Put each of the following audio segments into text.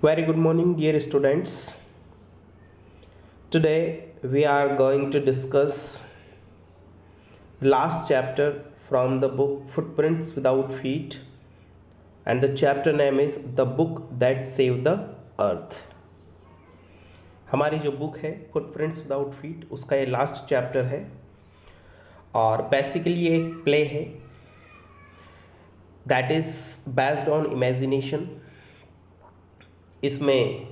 Very good morning, dear students. Today we are going to discuss the last chapter from the book Footprints Without Feet, and the chapter name is The Book That Saved the Earth. हमारी जो book है footprints without feet उसका ये last chapter है और basically ये एक play है that is based on imagination. इसमें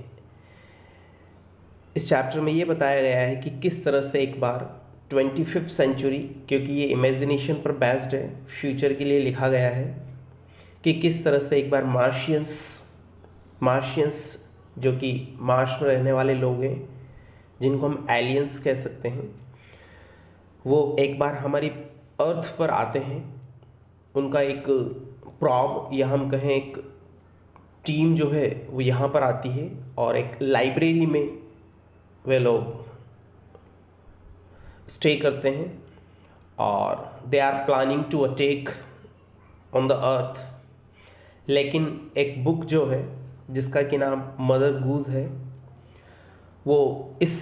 इस चैप्टर में ये बताया गया है कि किस तरह से एक बार 25th सेंचुरी, क्योंकि ये इमेजिनेशन पर बेस्ड है, फ्यूचर के लिए लिखा गया है कि किस तरह से एक बार मार्शियंस जो कि मार्स में रहने वाले लोग हैं, जिनको हम एलियंस कह सकते हैं, वो एक बार हमारी अर्थ पर आते हैं। उनका एक प्रॉब या हम कहें एक टीम जो है वो यहाँ पर आती है और एक लाइब्रेरी में वे लोग स्टे करते हैं और they are planning to attack on the earth. लेकिन एक बुक जो है जिसका कि नाम मदर गूज है, वो इस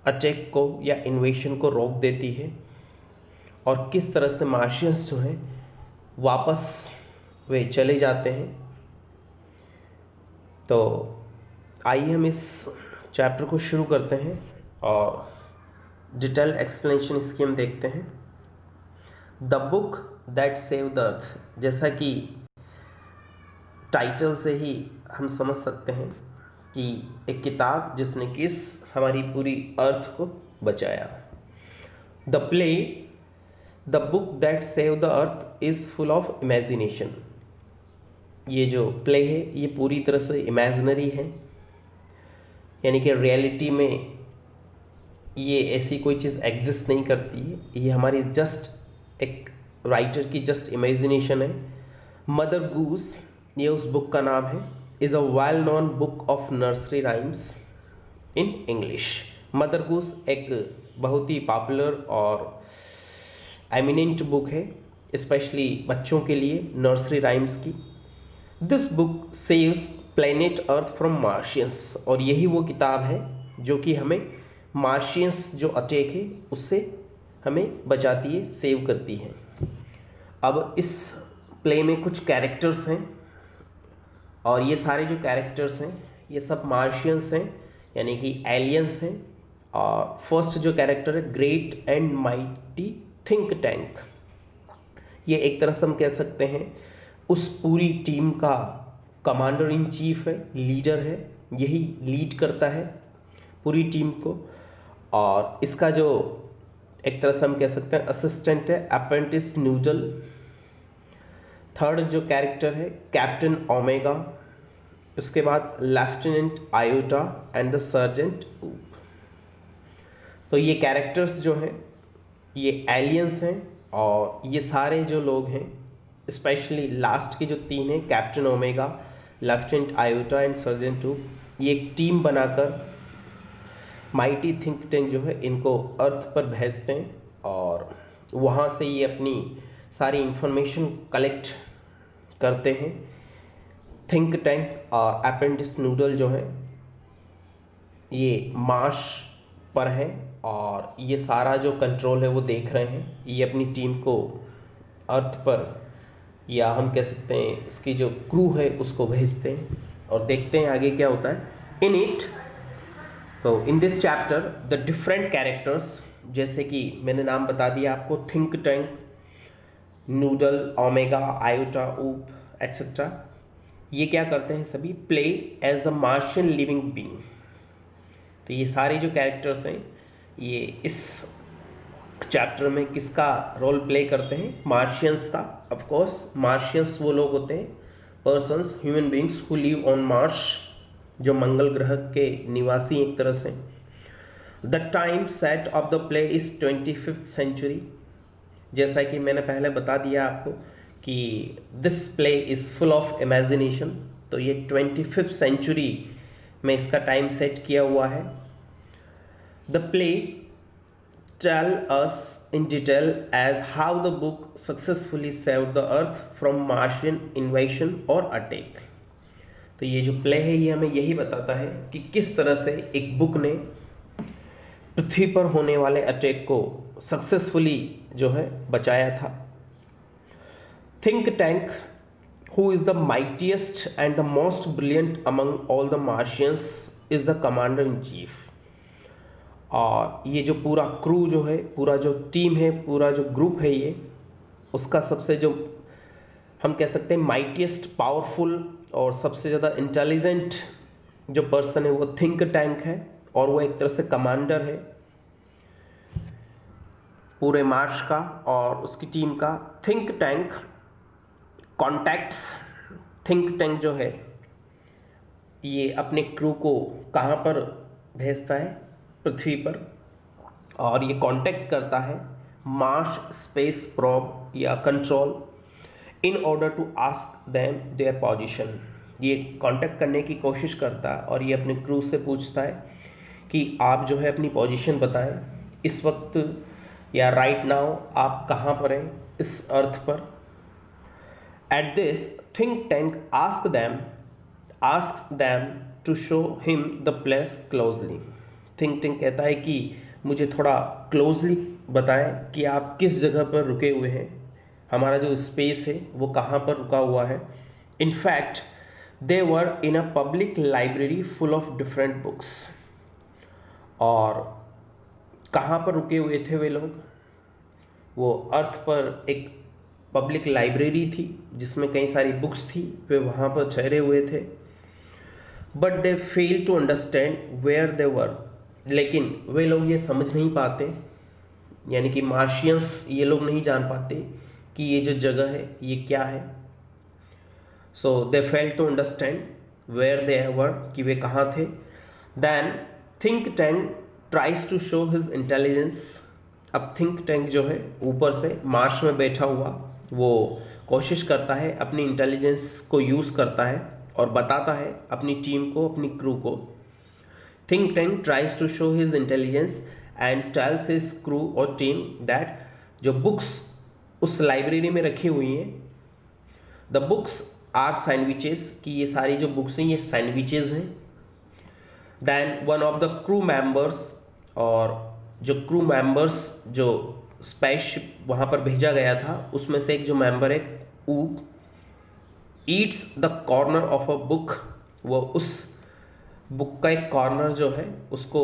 अटैक को या इन्वेशन को रोक देती है और किस तरह से मार्शियंस जो हैं वापस वे चले जाते हैं। तो आइए हम इस चैप्टर को शुरू करते हैं और डिटेल एक्सप्लेनेशन इसकी हम देखते हैं। The book that save the earth, जैसा कि टाइटल से ही हम समझ सकते हैं कि एक किताब जिसने किस हमारी पूरी अर्थ को बचाया। The play the book that save the earth is full of imagination. ये जो प्ले है ये पूरी तरह से इमेजिनरी है, यानी कि रियलिटी में ये ऐसी कोई चीज़ एग्जिस्ट नहीं करती है। ये हमारी जस्ट एक राइटर की जस्ट इमेजिनेशन है। मदर गूस ये उस बुक का नाम है, is a well known book of nursery rhymes in English. Mother goose एक बहुत ही पॉपुलर और एमिनेंट बुक है, स्पेशली बच्चों के लिए नर्सरी राइम्स की। This book saves planet earth from Martians, और यही वो किताब है जो कि हमें मार्शियंस जो अटैक है उससे हमें बचाती है, सेव करती है। अब इस प्ले में कुछ कैरेक्टर्स हैं और ये सारे जो कैरेक्टर्स हैं ये सब मार्शियंस हैं, यानी कि एलियंस हैं। और फर्स्ट जो कैरेक्टर है great and mighty think tank, ये एक तरह से हम कह सकते हैं उस पूरी टीम का कमांडर इन चीफ है, लीडर है, यही लीड करता है पूरी टीम को। और इसका जो एक तरह से हम कह सकते हैं असिस्टेंट है अप्रेंटिस नूडल। थर्ड जो कैरेक्टर है कैप्टन ओमेगा, उसके बाद lieutenant iota and the sergeant ऊप। तो ये कैरेक्टर्स जो हैं ये एलियंस हैं और ये सारे जो लोग हैं, स्पेशली लास्ट के जो तीन हैं captain omega, lieutenant iota and sergeant ऊप, ये एक टीम बनाकर माइटी थिंक टैंक जो है इनको अर्थ पर भेजते हैं और वहाँ से ये अपनी सारी इंफॉर्मेशन कलेक्ट करते हैं। थिंक टैंक और अप्रेंटिस नूडल जो है ये मार्स पर है और ये सारा जो कंट्रोल है वो देख रहे हैं। ये अपनी टीम को अर्थ पर, या हम कह सकते हैं इसकी जो क्रू है उसको भेजते हैं और देखते हैं आगे क्या होता है इन इट। तो in this chapter the different characters, जैसे कि मैंने नाम बता दिया आपको, think tank, noodle, omega, iota, Oop etcetera, ये क्या करते हैं सभी play as the martian living being. तो ये सारे जो कैरेक्टर्स हैं ये इस चैप्टर में किसका रोल प्ले करते हैं? मार्शियंस का। ऑफ कोर्स मार्शियंस वो लोग होते हैं, persons, human beings who live on mars, जो मंगल ग्रह के निवासी एक तरह से। The time set of the play is 25th century. जैसा कि मैंने पहले बता दिया आपको कि this play is full of imagination, तो ये 25th सेंचुरी में इसका टाइम सेट किया हुआ है। The play tell us in detail as how the book successfully saved the earth from Martian invasion or attack। तो ये जो प्ले है ये हमें यही बताता है कि किस तरह से एक बुक ने पृथ्वी पर होने वाले अटैक को सक्सेसफुली जो है बचाया था। Think tank who is the mightiest and the most brilliant among all the Martians is the commander in chief. और ये जो पूरा क्रू जो है, पूरा जो टीम है, पूरा जो ग्रुप है, ये उसका सबसे जो हम कह सकते हैं माइटिएस्ट, पावरफुल और सबसे ज़्यादा इंटेलिजेंट जो पर्सन है वो थिंक टैंक है, और वो एक तरह से कमांडर है पूरे मार्श का और उसकी टीम का। Think tank contacts, think tank जो है ये अपने क्रू को कहाँ पर भेजता है? पृथ्वी पर, और ये कांटेक्ट करता है मार्स स्पेस प्रोब या control in order to ask them their position. ये कांटेक्ट करने की कोशिश करता है और ये अपने क्रू से पूछता है कि आप जो है अपनी पोजीशन बताएं, इस वक्त या राइट नाउ आप कहाँ पर हैं इस अर्थ पर। At this think tank ask them to show him the place closely. Think tank कहता है कि मुझे थोड़ा क्लोजली बताएं कि आप किस जगह पर रुके हुए हैं, हमारा जो स्पेस है वो कहाँ पर रुका हुआ है। In fact they were in a public library full of different books. और कहाँ पर रुके हुए थे वे लोग? वो अर्थ पर एक पब्लिक लाइब्रेरी थी जिसमें कई सारी बुक्स थी, वे वहाँ पर ठहरे हुए थे। But they fail to understand where they were, लेकिन वे लोग ये समझ नहीं पाते, यानी कि मार्शियंस ये लोग नहीं जान पाते कि ये जो जगह है ये क्या है। So they fail to understand where they were, कि वे कहाँ थे। Then think tank tries to show his intelligence. अब थिंक टैंक जो है ऊपर से मार्श में बैठा हुआ वो कोशिश करता है, अपनी इंटेलिजेंस को यूज़ करता है और बताता है अपनी टीम को, अपनी क्रू को। Think tank tries to show his intelligence and tells his crew और टीम दैट जो बुक्स उस लाइब्रेरी में रखी हुई हैं, द बुक्स आर सैंडविचेस, कि ये सारी जो बुक्स हैं ये सैंडविचेस हैं। Then one of the crew members, और जो क्रू मेंबर्स जो स्पेसशिप वहाँ पर भेजा गया था उसमें से एक जो मेंबर है ऊ, eats the corner of a book, वो उस बुक का एक कॉर्नर जो है उसको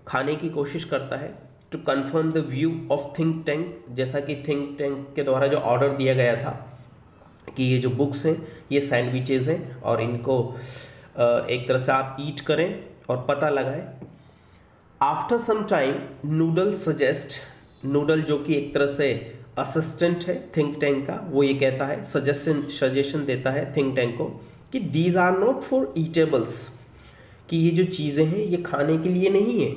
खाने की कोशिश करता है to confirm the view of think tank, जैसा कि थिंक टैंक के द्वारा जो ऑर्डर दिया गया था कि ये जो बुक्स हैं ये सैंडविचेस हैं और इनको एक तरह से आप ईट करें और पता लगाएं। After some time noodle suggest, noodle जो कि एक तरह से असिस्टेंट है थिंक टैंक का, वो ये कहता है, सजेशन देता है थिंक टैंक को कि these are not for eatables, कि ये जो चीज़ें हैं ये खाने के लिए नहीं है।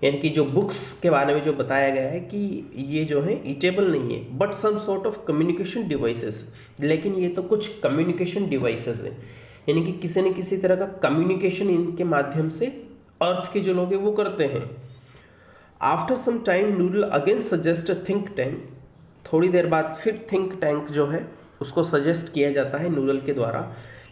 यानी कि जो बुक्स के बारे में जो बताया गया है कि ये जो है ईटेबल नहीं है, but some sort of communication devices, लेकिन ये तो कुछ कम्युनिकेशन डिवाइसेस हैं, यानी कि किसी न किसी तरह का कम्युनिकेशन इनके माध्यम से अर्थ के जो लोग हैं वो करते हैं। After some time noodle again suggest think tank, थोड़ी देर बाद फिर थिंक टैंक जो है उसको सजेस्ट किया जाता है नूडल के द्वारा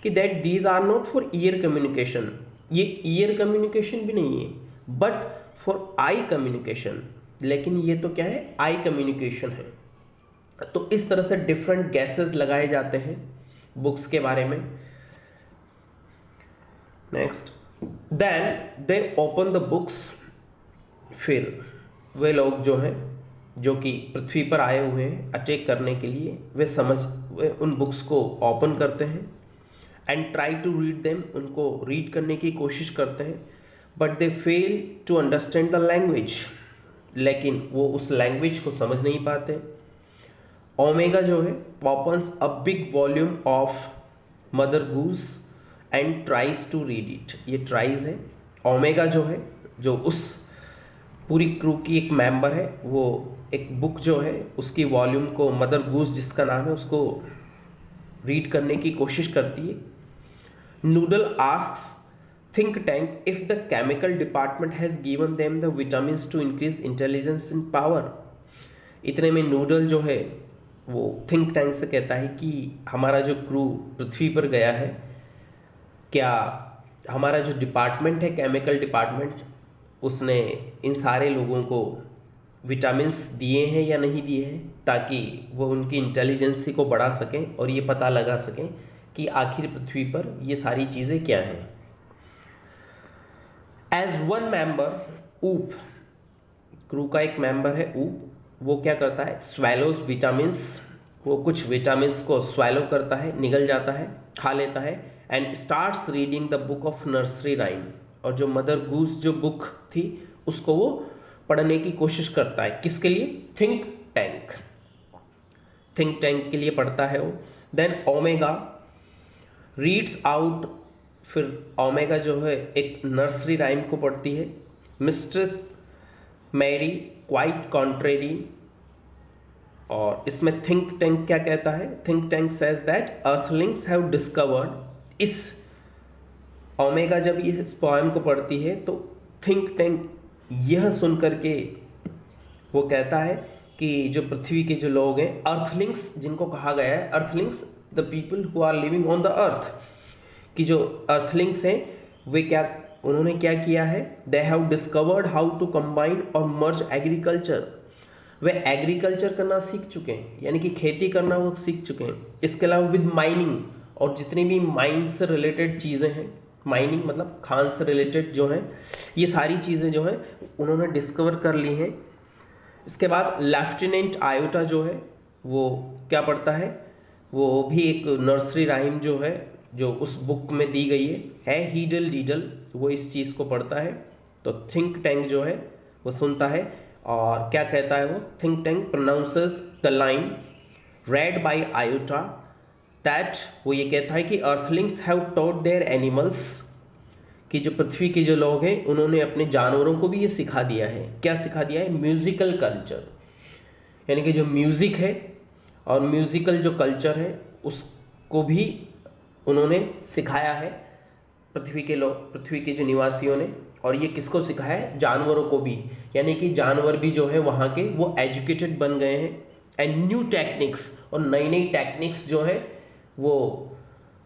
कि that these are not for ear communication, ये ईयर कम्युनिकेशन भी नहीं है, बट फॉर आई कम्युनिकेशन, लेकिन ये तो क्या है, आई कम्युनिकेशन है। तो इस तरह से डिफरेंट गैसेस लगाए जाते हैं बुक्स के बारे में। Next, then they open the books, फिर वे लोग जो हैं जो कि पृथ्वी पर आए हुए हैं अटैक करने के लिए, वे उन बुक्स को ओपन करते हैं and try to read them, उनको रीड करने की कोशिश करते हैं, but they fail to understand the language, लेकिन वो उस लैंग्वेज को समझ नहीं पाते। ओमेगा जो है opens a big volume of mother goose and tries to read it, ये ट्राइज है। ओमेगा जो है जो उस पूरी क्रू की एक मेंबर है, वो एक बुक जो है उसकी वॉल्यूम को, मदर गूज जिसका नाम है, उसको रीड करने की कोशिश करती है। Noodle asks think tank if the chemical department has given them the vitamins to increase intelligence and power. इतने में नूडल जो है वो थिंक टैंक से कहता है कि हमारा जो क्रू पृथ्वी पर गया है क्या हमारा जो डिपार्टमेंट है, केमिकल डिपार्टमेंट, उसने इन सारे लोगों को विटामिन्स दिए हैं या नहीं दिए हैं, ताकि वो उनकी इंटेलिजेंसी को बढ़ा सकें और ये पता लगा सकें कि आखिर पृथ्वी पर ये सारी चीज़ें क्या हैं। एज वन मेंबर, ऊप, क्रू का एक मेंबर है ऊप, वो क्या करता है, स्वेलोज विटामिन्स, वो कुछ विटामिन्स को स्वेलो करता है, निगल जाता है, खा लेता है, and starts reading the book of nursery rhyme, और जो मदर गूस जो बुक थी उसको वो पढ़ने की कोशिश करता है। किसके लिए? थिंक टैंक, थिंक टैंक के लिए पढ़ता है वो। देन ओमेगा रीड्स आउट, फिर ओमेगा जो है एक नर्सरी राइम को पढ़ती है, मिस्ट्रेस मैरी क्वाइट कॉन्ट्रेरी, और इसमें थिंक टैंक क्या कहता है, think tank says that Earthlings have discovered, इस ओमेगा जब इस पोएम को पढ़ती है तो थिंक टैंक यह सुनकर के वो कहता है कि जो पृथ्वी के जो लोग हैं, अर्थलिंग्स जिनको कहा गया है, earthlings the people who are living on the earth, कि जो अर्थलिंग्स हैं वे क्या, उन्होंने क्या किया है, they have discovered how to combine और मर्ज एग्रीकल्चर, वे एग्रीकल्चर करना सीख चुके हैं, यानी कि खेती करना वो सीख चुके हैं। इसके अलावा विद माइनिंग, और जितनी भी माइन से रिलेटेड चीज़ें हैं, माइनिंग मतलब खान से रिलेटेड जो है, ये सारी चीज़ें जो है उन्होंने डिस्कवर कर ली हैं। इसके बाद लेफ्टिनेंट आयोटा जो है वो क्या पढ़ता है, वो भी एक नर्सरी राइम जो है जो उस बुक में दी गई है हीडल डीडल, वो इस चीज़ को पढ़ता है। तो थिंक टैंक जो है वो सुनता है और क्या कहता है वो, think tank pronounces the line red by iota that, वो ये कहता है कि earthlings have taught their animals, कि जो पृथ्वी के जो लोग हैं उन्होंने अपने जानवरों को भी ये सिखा दिया है। क्या सिखा दिया है? म्यूजिकल कल्चर, यानी कि जो म्यूज़िक है और म्यूजिकल जो कल्चर है उसको भी उन्होंने सिखाया है पृथ्वी के लोग, पृथ्वी के जो निवासियों ने। और ये किसको सिखाया है? जानवरों को भी, यानी कि जानवर भी जो है वहाँ के वो एजुकेटेड बन गए हैं। एंड न्यू टेक्निक्स, और नई नई टेक्निक्स जो है वो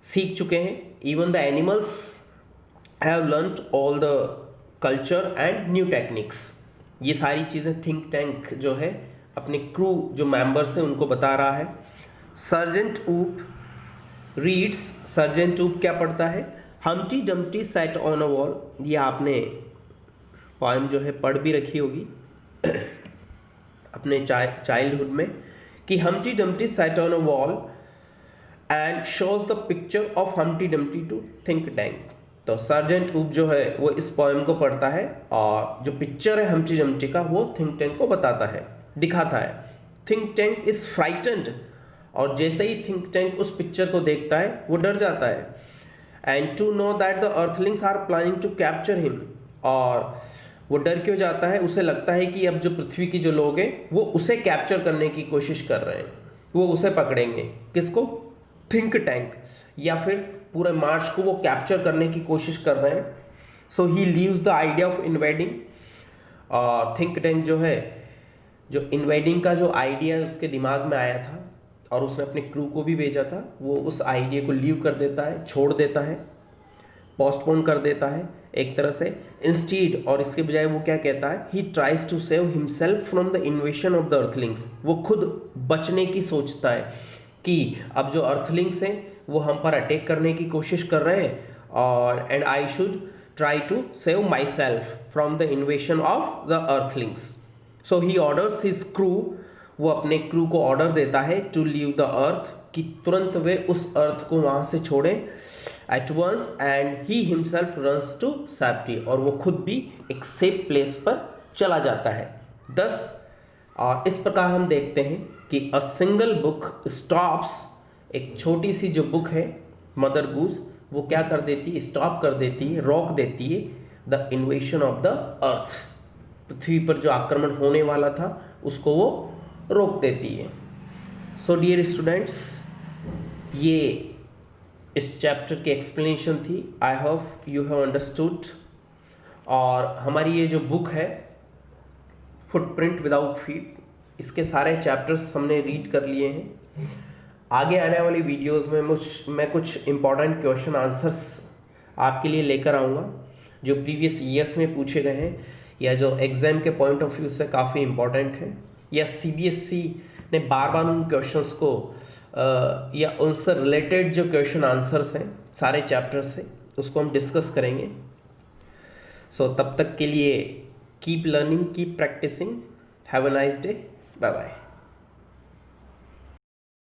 सीख चुके हैं। Even the animals have learned all the culture and new techniques, ये सारी चीज़ें थिंक टैंक जो है अपने क्रू जो मेंबर्स हैं उनको बता रहा है। सर्जेंट ऊप रीड्स, सर्जेंट ऊप क्या पढ़ता है? Humpty dumpty sat on a wall, ये आपने पोएम जो है पढ़ भी रखी होगी अपने चाइल्डहुड में, कि humpty dumpty sat on a wall and shows the picture of humpty dumpty to think tank. तो सर्जेंट ऊप जो है वो इस पोएम को पढ़ता है और जो पिक्चर है हम्टी डम्टी का वो थिंक टैंक को बताता है, दिखाता है। थिंक टैंक इज फ्राइटेंड, और जैसे ही थिंक टैंक उस पिक्चर को देखता है वो डर जाता है। And to know that the earthlings are planning to capture him, और वो डर क्यों जाता है? उसे लगता है कि अब जो पृथ्वी की जो लोग हैं वो उसे कैप्चर करने की कोशिश कर रहे हैं, वो उसे पकड़ेंगे। किसको? थिंक टैंक, या फिर पूरे मार्स को वो कैप्चर करने की कोशिश कर रहे हैं। So he leaves the idea of invading, और थिंक टैंक जो है, जो इन्वेडिंग का जो आइडिया उसके दिमाग में आया था और उसने अपने क्रू को भी भेजा था, वो उस आइडिया को लीव कर देता है, छोड़ देता है, पोस्टपोन कर देता है एक तरह से इंस्टीड। और इसके बजाय वो क्या कहता है? He tries to save himself from the invasion of the earthlings, वो खुद बचने की सोचता है कि अब जो अर्थलिंग्स हैं वो हम पर अटैक करने की कोशिश कर रहे हैं, और and I should try to save myself from the invasion of the earthlings. So he orders his crew, वो अपने क्रू को ऑर्डर देता है टू लीव द अर्थ, कि तुरंत वे उस अर्थ को वहाँ से छोड़ें at once, and he himself runs to safety, और वो खुद भी एक सेफ प्लेस पर चला जाता है। 10 और इस प्रकार हम देखते हैं कि अ सिंगल बुक स्टॉप्स, एक छोटी सी जो बुक है मदर गूस, वो क्या कर देती है? स्टॉप कर देती है, रोक देती है the invasion of the earth, पृथ्वी पर जो आक्रमण होने वाला था उसको वो रोक देती है। सो डियर स्टूडेंट्स, ये इस चैप्टर की एक्सप्लेनेशन थी। I hope you have understood. और हमारी ये जो बुक है फुटप्रिंट विदाउट फीट, इसके सारे चैप्टर्स हमने रीड कर लिए हैं। आगे आने वाली वीडियोस में मैं कुछ इम्पॉर्टेंट क्वेश्चन आंसर्स आपके लिए लेकर आऊँगा, जो प्रीवियस ईयर्स में पूछे गए हैं या जो एग्ज़ाम के पॉइंट ऑफ व्यू से काफ़ी इंपॉर्टेंट है, या CBSE ने बार बार उन क्वेश्चंस को या उनसे रिलेटेड जो क्वेश्चन आंसर्स हैं सारे चैप्टर्स से, उसको हम डिस्कस करेंगे। सो तब तक के लिए keep learning, keep practicing, have a nice day, bye bye.